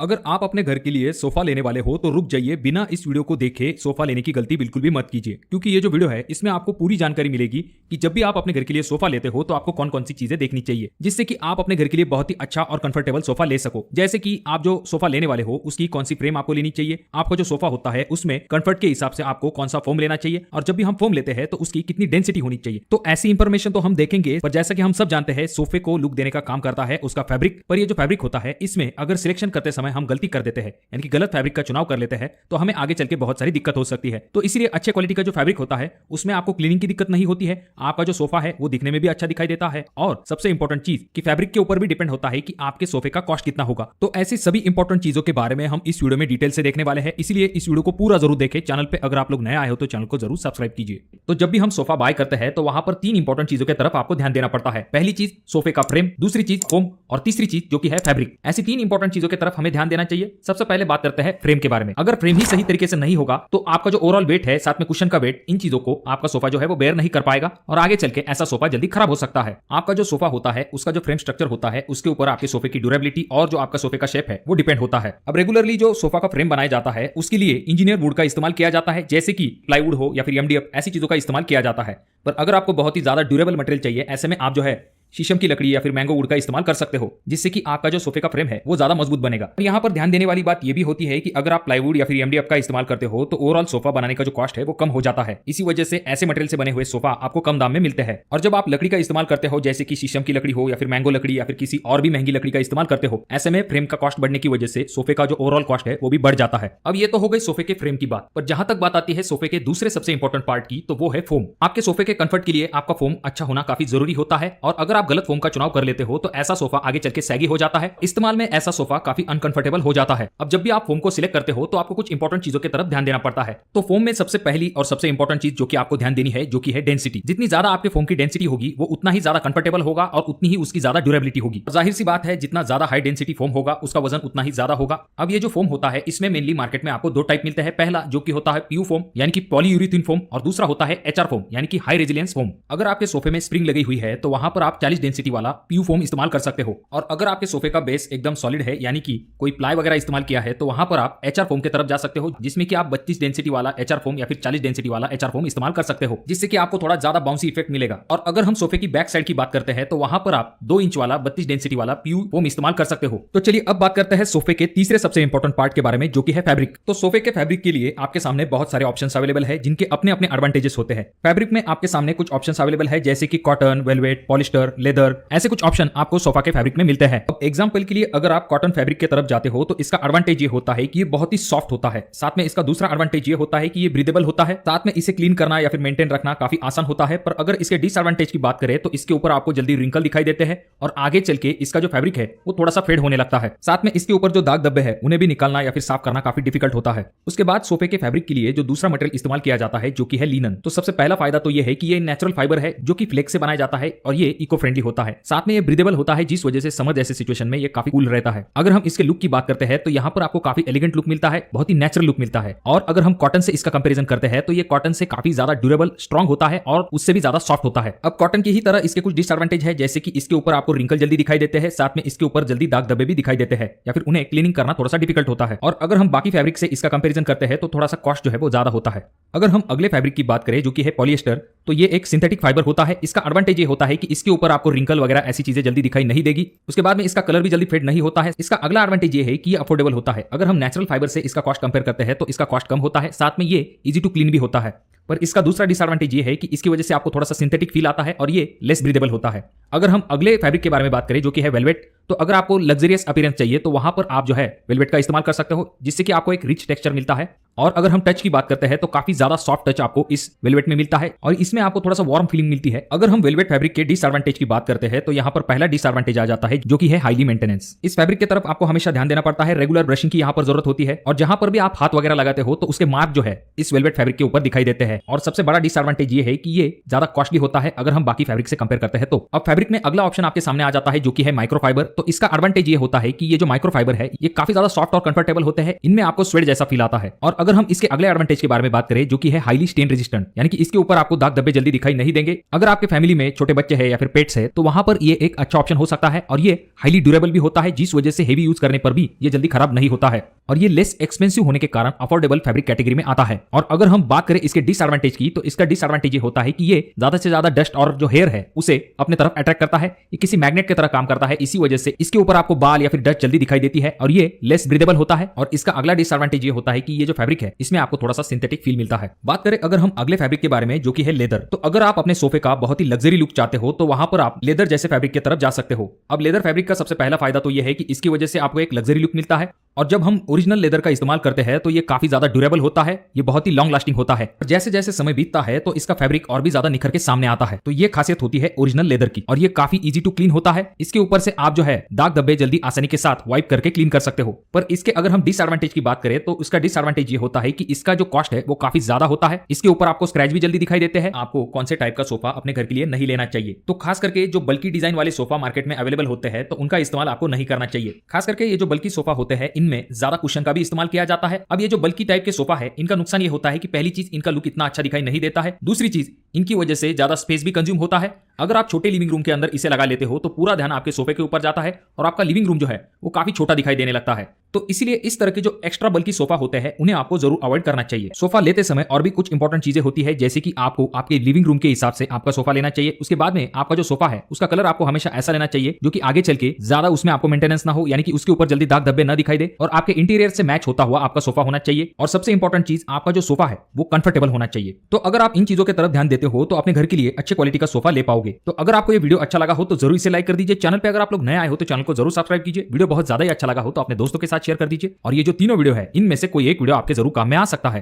अगर आप अपने घर के लिए सोफा लेने वाले हो तो रुक जाइए, बिना इस वीडियो को देखे सोफा लेने की गलती बिल्कुल भी मत कीजिए, क्योंकि ये जो वीडियो है इसमें आपको पूरी जानकारी मिलेगी कि जब भी आप अपने घर के लिए सोफा लेते हो तो आपको कौन कौन सी चीजें देखनी चाहिए, जिससे कि आप अपने घर के लिए बहुत ही अच्छा और कंफर्टेबल सोफा ले सको। जैसे कि आप जो सोफा लेने वाले हो उसकी कौन सी फ्रेम आपको लेनी चाहिए, आपका जो सोफा होता है उसमें कंफर्ट के हिसाब से आपको कौन सा फोम लेना चाहिए, और जब भी हम फोम लेते हैं तो उसकी कितनी डेंसिटी होनी चाहिए। तो ऐसी इंफॉर्मेशन तो हम देखेंगे, पर जैसा कि हम सब जानते हैं सोफे को लुक देने का काम करता है उसका फैब्रिक। पर ये जो फैब्रिक होता है इसमें अगर सिलेक्शन करते समय हम गलती कर देते हैं, यानी कि गलत फैब्रिक का चुनाव कर लेते हैं, तो हमें आगे चल के बहुत सारी दिक्कत हो सकती है। तो इसीलिए अच्छे क्वालिटी का जो फैब्रिक होता है उसमें आपको क्लीनिंग की दिक्कत नहीं होती है, आपका जो सोफा है वो दिखने में भी अच्छा दिखाई देता है, और सबसे इंपॉर्टेंट चीज कि फैब्रिक के ऊपर भी डिपेंड होता है कि आपके सोफे का कॉस्ट कितना होगा। तो ऐसी सभी इंपॉर्टेंट चीजों के बारे में हम इस वीडियो में डिटेल से देखने वाले हैं, इसलिए इस वीडियो को पूरा जरूर देखें। चैनल पे अगर आप लोग नए आए हो तो चैनल को जरूर सब्सक्राइब कीजिए। तो जब भी हम सोफा बाय करते हैं तो वहां पर तीन इंपॉर्टेंट चीजों की तरफ आपको ध्यान देना पड़ता है। पहली चीज सोफे का फ्रेम, दूसरी चीज फोम, और तीसरी चीज जो कि है फैब्रिक। ऐसी तीन इंपॉर्टेंट चीजों की तरफ हमें ध्यान देना चाहिए। सबसे पहले बात करते हैं फ्रेम के बारे में। अगर फ्रेम ही सही तरीके से नहीं होगा तो आपका जो ओवरऑल वेट है, साथ में कुशन का वेट, इन चीजों को आपका सोफा जो है वो बेयर नहीं कर पाएगा, और आगे चल के ऐसा सोफा जल्दी खराब हो सकता है। आपका जो सोफा होता है उसका जो फ्रेम स्ट्रक्चर होता है उसके ऊपर आपके सोफे की ड्यूरेबिलिटी और जो आपका सोफे का शेप है वो डिपेंड होता है। अब रेगुलरली जो सोफा का फ्रेम बनाया जाता है उसके लिए इंजीनियर वुड का इस्तेमाल किया जाता है, जैसे कि प्लाईवुड हो या फिर एमडीएफ, ऐसी चीजों का इस्तेमाल किया जाता है। पर अगर आपको बहुत ही ज्यादा ड्यूरेबल मटेरियल चाहिए, ऐसे में आप जो है शीशम की लकड़ी या फिर मैंगो वुड का इस्तेमाल कर सकते हो, जिससे कि आपका जो सोफे का फ्रेम है वो ज्यादा मजबूत बनेगा। और यहाँ पर ध्यान देने वाली बात ये भी होती है कि अगर आप प्लाईवुड या फिर एमडीएफ का इस्तेमाल करते हो तो ओवरऑल सोफा बनाने का जो कॉस्ट है वो कम हो जाता है। इसी वजह से ऐसे मटेरियल से बने हुए सोफा आपको कम दाम में मिलते हैं। और जब आप लकड़ी का इस्तेमाल करते हो, जैसे कि शीशम की लकड़ी हो या फिर मैंगो लकड़ी या फिर किसी और भी महंगी लकड़ी का इस्तेमाल करते हो, ऐसे में फ्रेम का कॉस्ट बढ़ने की वजह से सोफे का जो ओवरऑल कॉस्ट है वो भी बढ़ जाता है। अब ये तो हो गई सोफे के फ्रेम की बात, पर जहां तक बात आती है सोफे के दूसरे सबसे इंपॉर्टेंट पार्ट की, तो वो है फोम। आपके सोफे के कंफर्ट के लिए आपका फोम अच्छा होना काफी जरूरी होता है, और अगर आप गलत फोम का चुनाव कर लेते हो तो ऐसा सोफा आगे चल के सैगी हो जाता है। इस्तेमाल में ऐसा सोफा काफी अनकंफर्टेबल हो जाता है। अब जब भी आप फोम को सिलेक्ट करते हो तो आपको कुछ इंपॉर्टेंट चीजों की तरफ ध्यान देना पड़ता है। तो फोम में सबसे पहली और सबसे इंपॉर्टेंट चीज जो कि आपको ध्यान देनी है, जो कि है डेंसिटी। जितनी ज्यादा आपके फोम की डेंसिटी होगी वो उतना ही ज्यादा कंफर्टेबल होगा और उतनी ही उसकी ज्यादा ड्यूरेबिलिटी होगी। जाहिर सी बात है, जितना ज्यादा हाई डेंसिटी फोम होगा उसका वजन उतना ही ज्यादा होगा। अब ये जो फोम होता है इसमें मेनली मार्केट में आपको दो टाइप मिलते हैं। पहला जो कि होता है पीयू फोम यानी कि पॉलीयूरेथीन फोम, और दूसरा होता है एचआर फोम यानी कि हाई रेजिलियंस फोम। अगर आपके सोफे में स्प्रिंग लगी हुई है तो वहां पर आप 40 डेंसिटी वाला पीयू फोम इस्तेमाल कर सकते हो, और अगर आपके सोफे का बेस एकदम सॉलिड है यानी कि कोई प्लाई वगैरह इस्तेमाल किया है तो वहां पर आप एचआर फोम की तरफ जा सकते हो, जिसमें कि आप 32 डेंसिटी वाला एचआर फोम या फिर 40 डेंसिटी वाला एचआर फोम इस्तेमाल कर सकते हो, जिससे कि आपको थोड़ा ज्यादा बाउंसी इफेक्ट मिलेगा। और अगर हम सोफे की बैक साइड की बात करते हैं तो वहां पर आप 2 इंच वाला 32 डेंसिटी वाला पीयू फोम इस्तेमाल कर सकते हो। तो चलिए अब बात करते हैं सोफे के तीसरे सबसे इंपॉर्टेंट पार्ट के बारे में, जो कि है फैब्रिक। तो सोफे के फैब्रिक के लिए आपके सामने बहुत सारे ऑप्शंस अवेलेबल है, जिनके अपने अपने एडवांटेजेस होते हैं। फैब्रिक में आपके सामने कुछ ऑप्शंस अवेलेबल है, जैसे कि कॉटन, वेलवेट, पॉलिस्टर, लेदर, ऐसे कुछ ऑप्शन आपको सोफा के फैब्रिक में मिलते हैं। अब एग्जांपल के लिए अगर आप कॉटन फैब्रिक की तरफ जाते हो तो इसका एडवांटेज ये होता है कि ये बहुत ही सॉफ्ट होता है। साथ में इसका दूसरा एडवांटेज ये होता है कि ये ब्रीदेबल होता है। साथ में इसे क्लीन करना या फिर मेंटेन रखना काफी आसान होता है। पर अगर इसके डिसएडवांटेज की बात करें तो इसके ऊपर आपको जल्दी रिंकल दिखाई देते हैं, और आगे चल के इसका जो फैब्रिक है वो थोड़ा सा फेड होने लगता है। साथ में इसके ऊपर जो दाग धब्बे हैं उन्हें भी निकालना या फिर साफ करना काफी डिफिकल्ट होता है। उसके बाद सोफे के फैब्रिक के लिए जो दूसरा मटेरियल इस्तेमाल किया जाता है, जो कि है लिनन। तो सबसे पहला फायदा तो ये है कि ये नेचुरल फाइबर है जो कि फ्लेक्स से बनाया जाता है, और ये इको फ्रेंडली होता है। साथ में ये ब्रीदेबल होता है, जिस वजह से समर जैसे सिचुएशन में ये काफी कूल रहता है। अगर हम इसके लुक की बात करते हैं तो यहाँ पर आपको काफी एलिगेंट लुक मिलता है, बहुत ही नेचुरल लुक मिलता है। और अगर हम कॉटन से इसका कंपैरिजन करते हैं तो ये कॉटन से काफी ज्यादा ड्यूरेबल, स्ट्रॉन्ग होता है और उससे भी ज्यादा सॉफ्ट होता है। अब कॉटन की ही तरह इसके कुछ डिसएडवांटेज है, जैसे कि इसके ऊपर आपको रिंकल जल्दी दिखाई देते हैं, साथ में इसके ऊपर जल्दी दाग धब्बे भी दिखाई देते हैं, या फिर उन्हें क्लीनिंग करना थोड़ा सा डिफिकल्ट होता है। और अगर हम बाकी फैब्रिक से इसका कंपैरिजन करते हैं तो थोड़ा सा कॉस्ट जो है वो ज्यादा होता है। अगर हम अगले फैब्रिक की बात करें, जो कि है पॉलिएस्टर, तो ये एक सिंथेटिक फाइबर होता है। इसका एडवांटेज ये होता है कि इसके ऊपर आपको रिंकल वगैरह ऐसी चीजें जल्दी दिखाई नहीं देगी। उसके बाद में इसका कलर भी जल्दी फेड नहीं होता है। इसका अगला एडवांटेज ये है कि ये अफोर्डेबल होता है। अगर हम नेचुरल फाइबर से इसका कॉस्ट कंपेयर करते हैं तो इसका कॉस्ट कम होता है, साथ में ये इजी टू क्लीन भी होता है। पर इसका दूसरा डिसएडवांटेज ये है कि इसकी वजह से आपको थोड़ा सा सिंथेटिक फील आता है और ये लेस ब्रीदेबल होता है। अगर हम अगले फैब्रिक के बारे में बात करें, जो कि है वेलवेट, तो अगर आपको लग्जरियस अपीयरेंस चाहिए तो वहां पर आप जो है वेलवेट का इस्तेमाल कर सकते हो, जिससे कि आपको एक रिच टेक्सचर मिलता है। और अगर हम टच की बात करते हैं तो काफी ज्यादा सॉफ्ट टच आपको इस वेलवेट में मिलता है, और इसमें आपको थोड़ा सा वार्म फीलिंग मिलती है। अगर हम वेलवेट फैब्रिक के डिसएडवांटेज की बात करते हैं तो यहाँ पर पहला डिसएडवांटेज आ जाता है, जो कि है हाईली मेंटेनेंस। इस फैब्रिक की तरफ आपको हमेशा ध्यान देना पड़ता है, रेगुलर ब्रशिंग की यहाँ पर जरूरत होती है, और जहां पर भी आप हाथ वगैरह लगाते हो तो उसके मार्क जो है इस वेलवेट फैब्रिक के ऊपर दिखाई देते हैं। और सबसे बड़ा डिसएडवांटेज ये है कि ये ज्यादा कॉस्टली होता है अगर हम बाकी फैब्रिक से कंपेयर करते हैं तो। अब फैब्रिक में अगला ऑप्शन आपके सामने आ जाता है, जो कि है माइक्रोफाइबर। तो इसका एडवांटेज ये होता है कि ये जो माइक्रोफाइबर है ये काफी ज्यादा सॉफ्ट और कंफर्टेबल होते हैं, इनमें आपको स्वेट जैसा फील आता है। और अगर हम इसके अगले एडवांटेज के बारे में बात करें जो कि है हाईली स्टेन रेजिस्टेंट, यानी कि इसके ऊपर आपको दाग धब्बे जल्दी दिखाई नहीं देंगे। अगर आपके फैमिली में छोटे बच्चे हैं या फिर पेट्स है तो वहां पर ये एक अच्छा ऑप्शन हो सकता है। और ये हाईली ड्यूरेबल भी होता है, जिस वजह से हेवी यूज करने पर भी ये जल्दी खराब नहीं होता है। और ये लेस एक्सपेंसिव होने के कारण अफोर्डेबल फैब्रिक कैटेगरी में आता है। और अगर हम बात करें इसके डिसएडवांटेज की, तो इसका डिसएडवांटेज ये होता है कि ये ज्यादा से ज्यादा डस्ट और जो हेयर है उसे अपने तरफ अट्रैक्ट करता है। ये किसी मैग्नेट की तरह काम करता है, इसी वजह से इसके ऊपर आपको बाल या फिर डस्ट जल्दी दिखाई देती है और ये लेस ब्रीदेबल होता है। और इसका अगला डिसएडवांटेज ये होता है कि ये जो फैब्रिक है इसमें आपको थोड़ा सा सिंथेटिक फील मिलता है। बात करें अगर हम अगले फैब्रिक के बारे में जो कि है लेदर, तो अगर आप अपने सोफे का बहुत ही लग्जरी लुक चाहते हो तो वहां पर आप लेदर जैसे फैब्रिक की तरफ जा सकते हो। अब लेदर फैब्रिक का सबसे पहला फायदा तो यह है कि इसकी वजह से आपको एक लग्जरी लुक मिलता है। और जब हम ओरिजिनल लेदर का इस्तेमाल करते हैं तो ये काफी ज्यादा ड्यूरेबल होता है, ये बहुत ही लॉन्ग लास्टिंग होता है। जैसे जैसे समय बीतता है तो इसका फैब्रिक और भी ज्यादा निखर के सामने आता है। तो ये खासियत होती है ओरिजिनल लेदर की। और ये काफी इजी टू क्लीन होता है। इसके ऊपर से आप जो है दाग धब्बे जल्दी आसानी के साथ वाइप करके क्लीन कर सकते हो। पर इसके अगर हम डिसएडवांटेज की बात करें तो इसका डिसएडवांटेज ये होता है कि इसका जो कॉस्ट है वो काफी ज्यादा होता है। इसके ऊपर आपको स्क्रैच भी जल्दी दिखाई देते हैं। आपको कौन से टाइप का सोफा अपने घर के लिए नहीं लेना चाहिए। तो खास करके जो बल्कि डिजाइन वाले सोफा मार्केट में अवेलेबल होते हैं तो उनका इस्तेमाल आपको नहीं करना चाहिए। खास करके ये जो बल्कि सोफा होते हैं इनमें ज्यादा कुशन का भी इस्तेमाल किया जाता है। अब ये जो बल्कि टाइप के सोफा है इनका नुकसान ये होता है कि पहली चीज इनका लुक इतना अच्छा दिखाई नहीं देता है। दूसरी चीज इनकी वजह से ज्यादा स्पेस भी कंज्यूम होता है। अगर आप छोटे लिविंग रूम के अंदर इसे लगा लेते हो तो पूरा ध्यान आपके सोफे के ऊपर जाता है और आपका लिविंग रूम जो है वो काफी छोटा दिखाई देने लगता है। तो इसीलिए इस तरह के जो एक्स्ट्रा बल्कि सोफा होते हैं उन्हें आपको जरूर अवॉइड करना चाहिए। सोफा लेते समय और भी कुछ इंपॉर्टेंट चीजें होती है, जैसे कि आपको आपके लिविंग रूम के हिसाब से आपका सोफा लेना चाहिए। उसके बाद में आपका जो सोफा है उसका कलर आपको हमेशा ऐसा लेना चाहिए जो कि आगे चल के ज्यादा उसमें आपको मेंटेनेंस ना हो, यानी कि उसके ऊपर जल्दी दाग धब्बे न दिखाई दे। और आपके इंटीरियर से मैच होता हुआ आपका सोफा होना चाहिए। और सबसे इंपॉर्टेंट चीज, आपका जो सोफा है वो कंफर्टेबल होना चाहिए। तो अगर आप इन चीजों की तरफ ध्यान देते हो तो अपने घर के लिए अच्छे क्वालिटी का सोफा ले पाओगे। तो अगर आपको ये वीडियो अच्छा लगा हो तो जरूर इसे लाइक कर दीजिए। चैनल पे अगर आप लोग नए आए हो तो चैनल को जरूर सब्सक्राइब कीजिए। वीडियो बहुत ज्यादा ही अच्छा लगा हो तो अपने दोस्तों के साथ शेयर कर दीजिए। और ये जो तीनों वीडियो है इनमें से कोई एक वीडियो आपके जरूर काम में आ सकता है।